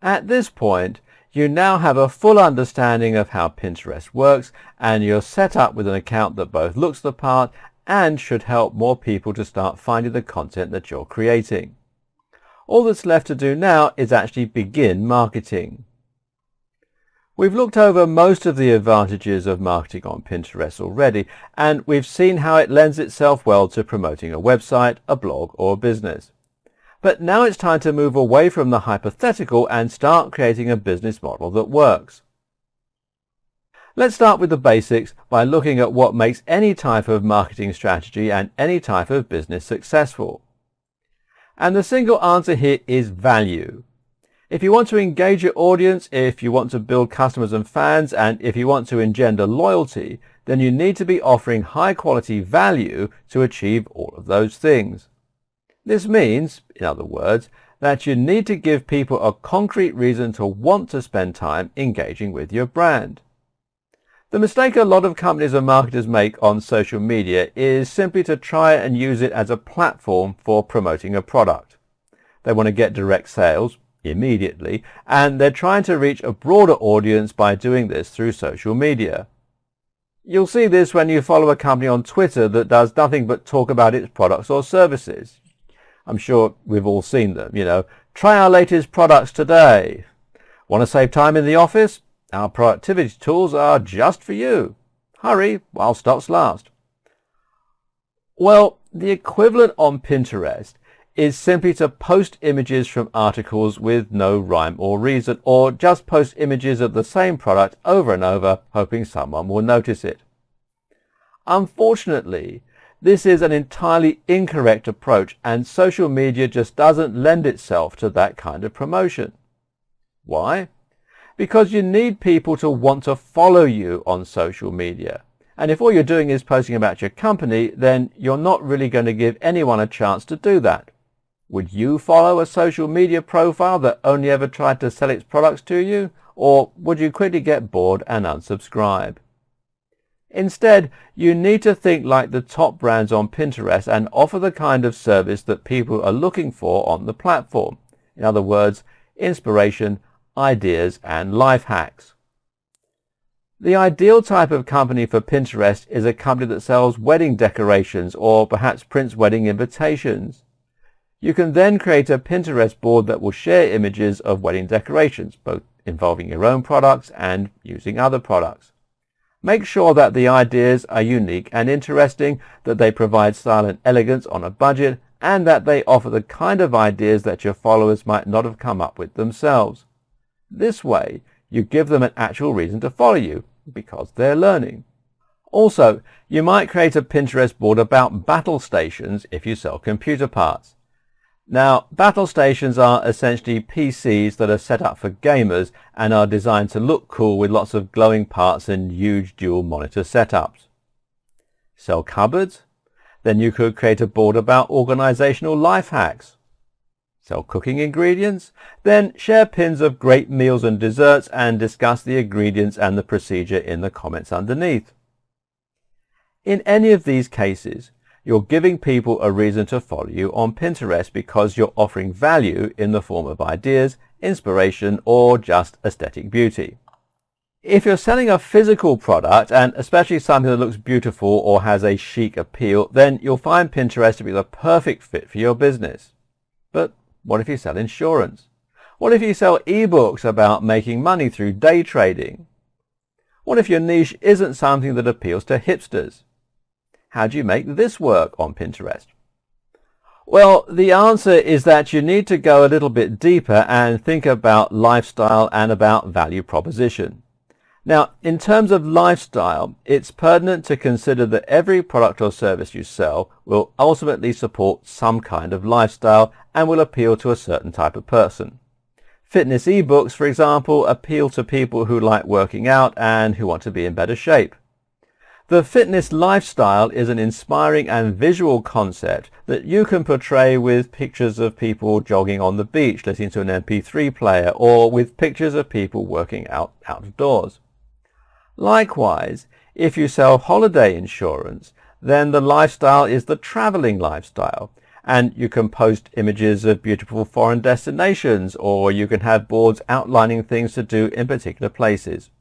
At this point, you now have a full understanding of how Pinterest works, and you're set up with an account that both looks the part and should help more people to start finding the content that you're creating. All that's left to do now is actually begin marketing. We've looked over most of the advantages of marketing on Pinterest already, and we've seen how it lends itself well to promoting a website, a blog, or a business. But now it's time to move away from the hypothetical and start creating a business model that works. Let's start with the basics by looking at what makes any type of marketing strategy and any type of business successful. And the single answer here is value. If you want to engage your audience, if you want to build customers and fans, and if you want to engender loyalty, then you need to be offering high quality value to achieve all of those things. This means, in other words, that you need to give people a concrete reason to want to spend time engaging with your brand. The mistake a lot of companies and marketers make on social media is simply to try and use it as a platform for promoting a product. They want to get direct sales immediately, and they're trying to reach a broader audience by doing this through social media. You'll see this when you follow a company on Twitter that does nothing but talk about its products or services. I'm sure we've all seen them, try our latest products today. Want to save time in the office? Our productivity tools are just for you. Hurry while stocks last. Well, the equivalent on Pinterest is simply to post images from articles with no rhyme or reason, or just post images of the same product over and over, hoping someone will notice it. Unfortunately, this is an entirely incorrect approach, and social media just doesn't lend itself to that kind of promotion. Why? Because you need people to want to follow you on social media. And if all you're doing is posting about your company, then you're not really going to give anyone a chance to do that. Would you follow a social media profile that only ever tried to sell its products to you? Or would you quickly get bored and unsubscribe? Instead, you need to think like the top brands on Pinterest and offer the kind of service that people are looking for on the platform. In other words, inspiration, ideas, and life hacks. The ideal type of company for Pinterest is a company that sells wedding decorations or perhaps prints wedding invitations. You can then create a Pinterest board that will share images of wedding decorations, both involving your own products and using other products. Make sure that the ideas are unique and interesting, that they provide style and elegance on a budget, and that they offer the kind of ideas that your followers might not have come up with themselves. This way, you give them an actual reason to follow you, because they're learning. Also, you might create a Pinterest board about battle stations if you sell computer parts. Now, battle stations are essentially PCs that are set up for gamers and are designed to look cool with lots of glowing parts and huge dual monitor setups. Sell cupboards? Then you could create a board about organizational life hacks. Sell cooking ingredients? Then share pins of great meals and desserts and discuss the ingredients and the procedure in the comments underneath. In any of these cases, you're giving people a reason to follow you on Pinterest because you're offering value in the form of ideas, inspiration, or just aesthetic beauty. If you're selling a physical product, and especially something that looks beautiful or has a chic appeal, then you'll find Pinterest to be the perfect fit for your business. But what if you sell insurance? What if you sell ebooks about making money through day trading? What if your niche isn't something that appeals to hipsters? How do you make this work on Pinterest? Well, the answer is that you need to go a little bit deeper and think about lifestyle and about value proposition. Now, in terms of lifestyle, it's pertinent to consider that every product or service you sell will ultimately support some kind of lifestyle and will appeal to a certain type of person. Fitness ebooks, for example, appeal to people who like working out and who want to be in better shape. The fitness lifestyle is an inspiring and visual concept that you can portray with pictures of people jogging on the beach listening to an MP3 player, or with pictures of people working out outdoors. Likewise, if you sell holiday insurance, then the lifestyle is the traveling lifestyle, And you can post images of beautiful foreign destinations, or you can have boards outlining things to do in particular places.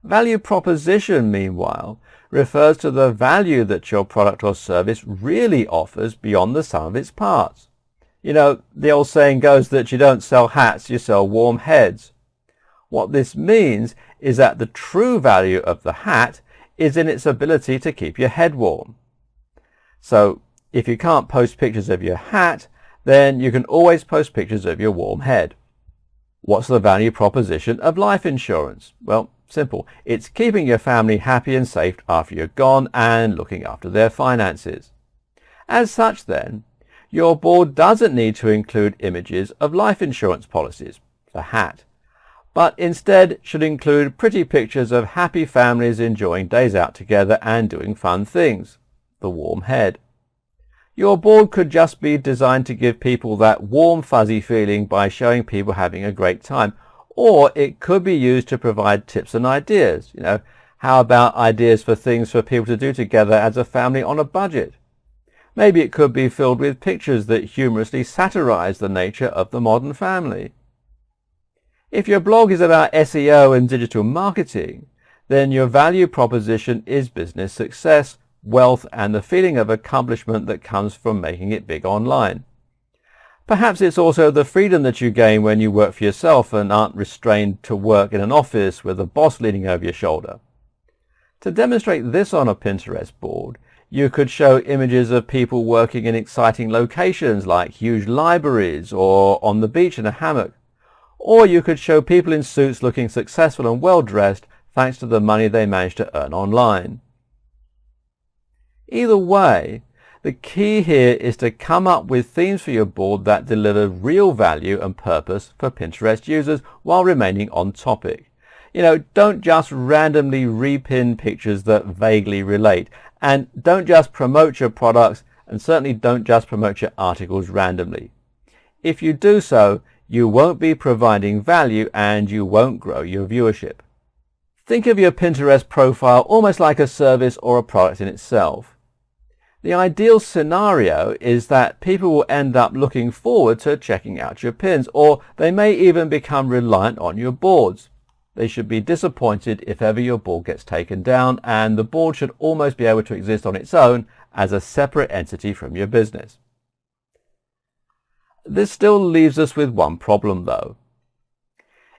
Value proposition, meanwhile, refers to the value that your product or service really offers beyond the sum of its parts. You know, the old saying goes that you don't sell hats, you sell warm heads. What this means is that the true value of the hat is in its ability to keep your head warm. So, if you can't post pictures of your hat, then you can always post pictures of your warm head. What's the value proposition of life insurance? Well, simple. It's keeping your family happy and safe after you're gone and looking after their finances. As such then, your board doesn't need to include images of life insurance policies, the hat, but instead should include pretty pictures of happy families enjoying days out together and doing fun things, the warm head. Your board could just be designed to give people that warm, fuzzy feeling by showing people having a great time. Or it could be used to provide tips and ideas. You know, how about ideas for things for people to do together as a family on a budget? Maybe it could be filled with pictures that humorously satirize the nature of the modern family. If your blog is about SEO and digital marketing, then your value proposition is business success, wealth, and the feeling of accomplishment that comes from making it big online. Perhaps it's also the freedom that you gain when you work for yourself and aren't restrained to work in an office with a boss leaning over your shoulder. To demonstrate this on a Pinterest board, you could show images of people working in exciting locations like huge libraries or on the beach in a hammock. Or you could show people in suits looking successful and well-dressed thanks to the money they managed to earn online. Either way, the key here is to come up with themes for your board that deliver real value and purpose for Pinterest users while remaining on topic. You know, don't just randomly repin pictures that vaguely relate, and don't just promote your products, and certainly don't just promote your articles randomly. If you do so, you won't be providing value and you won't grow your viewership. Think of your Pinterest profile almost like a service or a product in itself. The ideal scenario is that people will end up looking forward to checking out your pins, or they may even become reliant on your boards. They should be disappointed if ever your board gets taken down, and the board should almost be able to exist on its own as a separate entity from your business. This still leaves us with one problem though.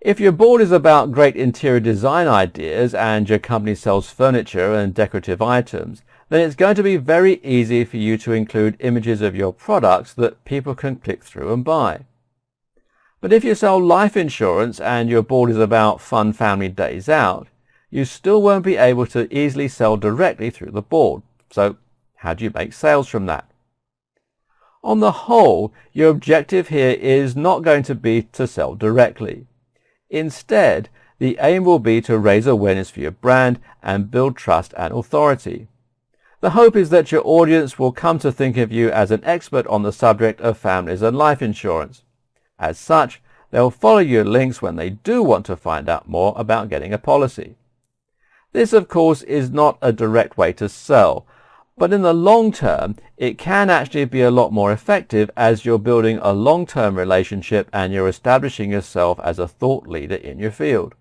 If your board is about great interior design ideas and your company sells furniture and decorative items, then it's going to be very easy for you to include images of your products that people can click through and buy. But if you sell life insurance and your board is about fun family days out, you still won't be able to easily sell directly through the board. So how do you make sales from that? On the whole, your objective here is not going to be to sell directly. Instead, the aim will be to raise awareness for your brand and build trust and authority. The hope is that your audience will come to think of you as an expert on the subject of families and life insurance. As such, they'll follow your links when they do want to find out more about getting a policy. This, of course, is not a direct way to sell, but in the long term, it can actually be a lot more effective as you're building a long-term relationship and you're establishing yourself as a thought leader in your field.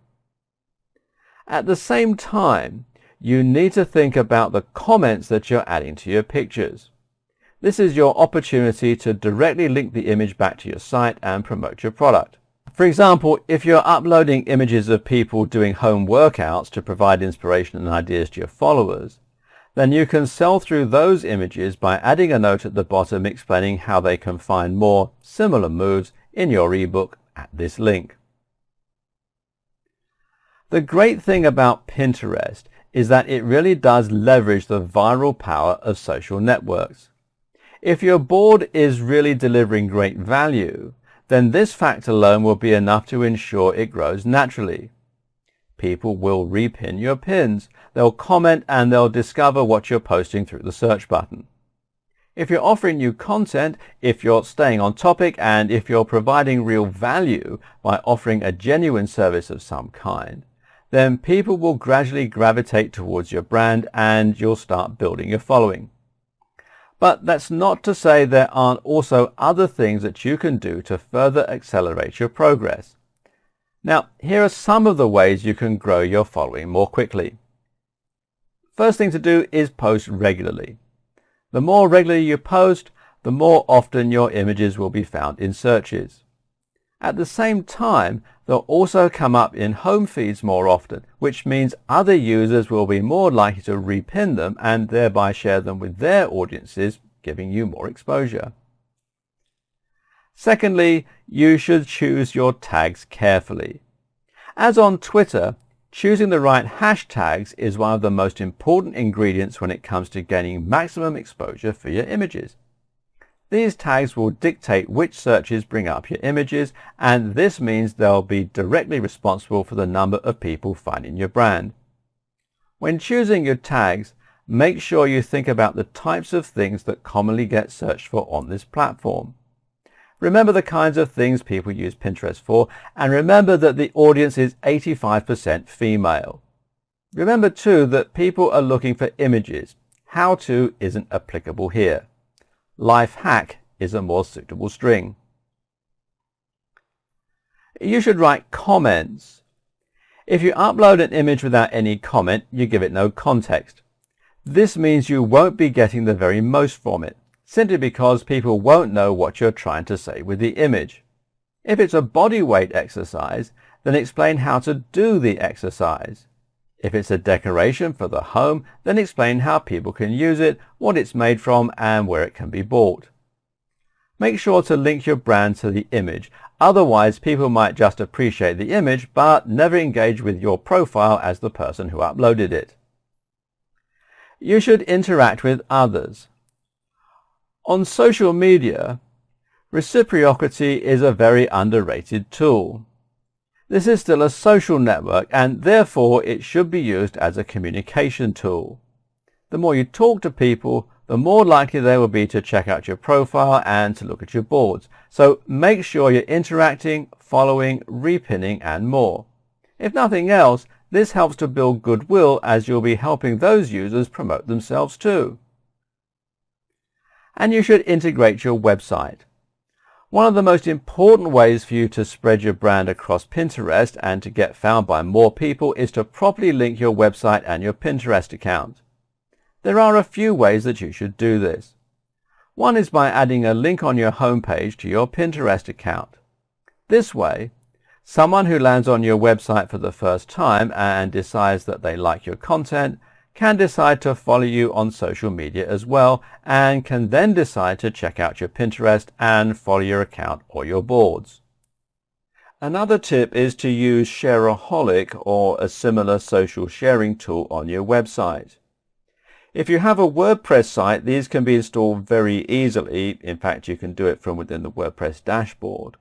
At the same time, you need to think about the comments that you're adding to your pictures. This is your opportunity to directly link the image back to your site and promote your product. For example, if you're uploading images of people doing home workouts to provide inspiration and ideas to your followers, then you can sell through those images by adding a note at the bottom explaining how they can find more similar moves in your ebook at this link. The great thing about Pinterest is that it really does leverage the viral power of social networks. If your board is really delivering great value, then this fact alone will be enough to ensure it grows naturally. People will repin your pins, they'll comment, and they'll discover what you're posting through the search button. If you're offering new content, if you're staying on topic, and if you're providing real value by offering a genuine service of some kind, then people will gradually gravitate towards your brand and you'll start building your following. But that's not to say there aren't also other things that you can do to further accelerate your progress. Now, here are some of the ways you can grow your following more quickly. First thing to do is post regularly. The more regularly you post, the more often your images will be found in searches. At the same time, they'll also come up in home feeds more often, which means other users will be more likely to repin them and thereby share them with their audiences, giving you more exposure. Secondly, you should choose your tags carefully. As on Twitter, choosing the right hashtags is one of the most important ingredients when it comes to gaining maximum exposure for your images. These tags will dictate which searches bring up your images, and this means they'll be directly responsible for the number of people finding your brand. When choosing your tags, make sure you think about the types of things that commonly get searched for on this platform. Remember the kinds of things people use Pinterest for, and remember that the audience is 85% female. Remember too that people are looking for images. How to isn't applicable here. Life hack is a more suitable string. You should write comments. If you upload an image without any comment, you give it no context. This means you won't be getting the very most from it, simply because people won't know what you're trying to say with the image. If it's a body weight exercise, then explain how to do the exercise. If it's a decoration for the home, then explain how people can use it, what it's made from, and where it can be bought. Make sure to link your brand to the image, otherwise people might just appreciate the image but never engage with your profile as the person who uploaded it. You should interact with others. On social media, reciprocity is a very underrated tool. This is still a social network, and therefore it should be used as a communication tool. The more you talk to people, the more likely they will be to check out your profile and to look at your boards. So make sure you're interacting, following, repinning, and more. If nothing else, this helps to build goodwill, as you'll be helping those users promote themselves too. And you should integrate your website. One of the most important ways for you to spread your brand across Pinterest and to get found by more people is to properly link your website and your Pinterest account. There are a few ways that you should do this. One is by adding a link on your homepage to your Pinterest account. This way, someone who lands on your website for the first time and decides that they like your content can decide to follow you on social media as well, and can then decide to check out your Pinterest and follow your account or your boards. Another tip is to use Shareaholic or a similar social sharing tool on your website. If you have a WordPress site, these can be installed very easily. In fact, you can do it from within the WordPress dashboard.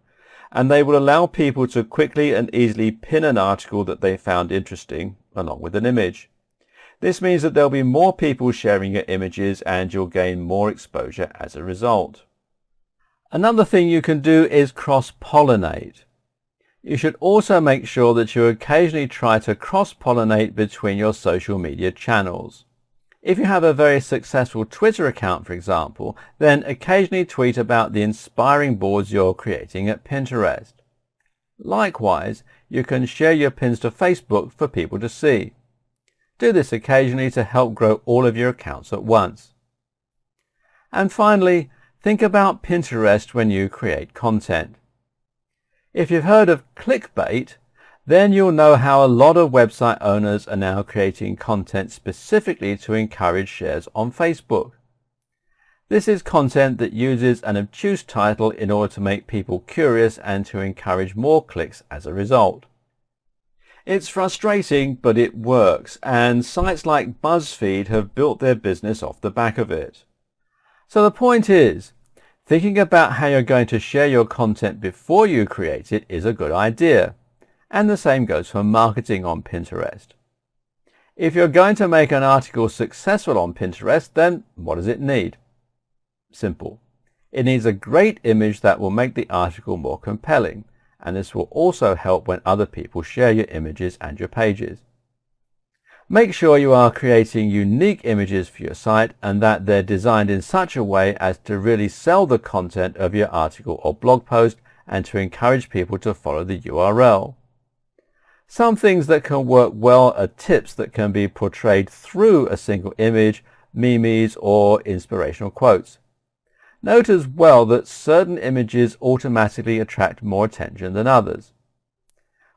And they will allow people to quickly and easily pin an article that they found interesting along with an image. This means that there'll be more people sharing your images and you'll gain more exposure as a result. Another thing you can do is cross-pollinate. You should also make sure that you occasionally try to cross-pollinate between your social media channels. If you have a very successful Twitter account, for example, then occasionally tweet about the inspiring boards you're creating at Pinterest. Likewise, you can share your pins to Facebook for people to see. Do this occasionally to help grow all of your accounts at once. And finally, think about Pinterest when you create content. If you've heard of clickbait, then you'll know how a lot of website owners are now creating content specifically to encourage shares on Facebook. This is content that uses an obtuse title in order to make people curious and to encourage more clicks as a result. It's frustrating, but it works, and sites like BuzzFeed have built their business off the back of it. So the point is, thinking about how you're going to share your content before you create it is a good idea. And the same goes for marketing on Pinterest. If you're going to make an article successful on Pinterest, then what does it need? Simple. It needs a great image that will make the article more compelling, and this will also help when other people share your images and your pages. Make sure you are creating unique images for your site and that they're designed in such a way as to really sell the content of your article or blog post and to encourage people to follow the URL. Some things that can work well are tips that can be portrayed through a single image, memes, or inspirational quotes. Note as well that certain images automatically attract more attention than others.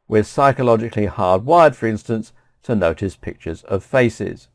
We're psychologically hardwired, for instance, to notice pictures of faces.